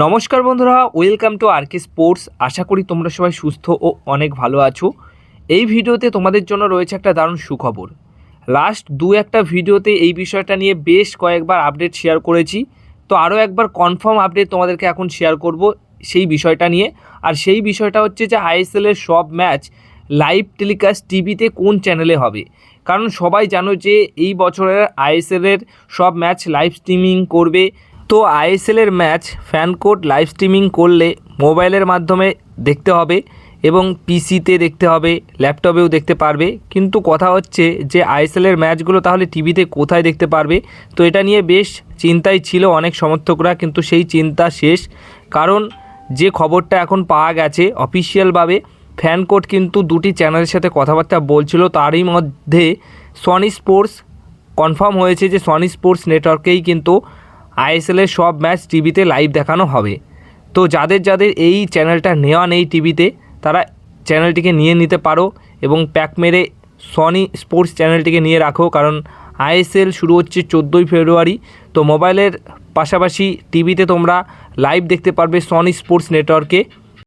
নমস্কার বন্ধুরা, welcome to আরকে sports. আশা করি তোমরা সবাই সুস্থ ও অনেক ভালো আছো। এই ভিডিওতে তোমাদের জন্য রয়েছে একটা দারুণ সুখবর। লাস্ট একটা ভিডিওতে এই বিষয়টা নিয়ে বেশ কয়েকবার আপডেট শেয়ার করেছি, তো আরও একবার কনফার্ম আপডেট তোমাদেরকে এখন শেয়ার করব সেই বিষয়টা নিয়ে। আর সেই বিষয়টা হচ্ছে যে আইএসএলের সব ম্যাচ লাইভ টেলিকাস্ট টিভিতে কোন চ্যানেলে হবে। কারণ সবাই জানো যে এই বছরের আইএসএলের সব ম্যাচ লাইভ স্ট্রিমিং করবে। তো আইএসএলের match FanCode live streaming করলে মোবাইলের মাধ্যমে দেখতে হবে এবং পিসিতে দেখতে হবে, ল্যাপটপেও দেখতে পারবে। কিন্তু কথা হচ্ছে যে আইএসএলের ম্যাচগুলো তাহলে টিভিতে কোথায় দেখতে পারবে। তো এটা নিয়ে বেশ চিন্তায় ছিল অনেক সমর্থকরা, কিন্তু সেই চিন্তা শেষ। কারণ যে খবরটা এখন পাওয়া গেছে অফিসিয়ালভাবে, ফ্যান কোড কিন্তু দুটি চ্যানেলের সাথে কথাবার্তা বলছিল, তারই মধ্যে সনি স্পোর্টস কনফার্ম হয়েছে যে সনি স্পোর্টস নেটওয়ার্কেই কিন্তু আইএসএলের সব ম্যাচ টিভিতে লাইভ দেখানো হবে। তো যাদের যাদের এই চ্যানেলটা নেওয়া নেই টিভিতে, তারা চ্যানেলটিকে নিয়ে নিতে পারো এবং প্যাক মেরে সনি স্পোর্টস চ্যানেলটিকে নিয়ে রাখো। কারণ আইএসএল শুরু হচ্ছে 14ই ফেব্রুয়ারি। তো মোবাইলের পাশাপাশি টিভিতে তোমরা লাইভ দেখতে পারবে সনি স্পোর্টস নেটওয়ার্কে।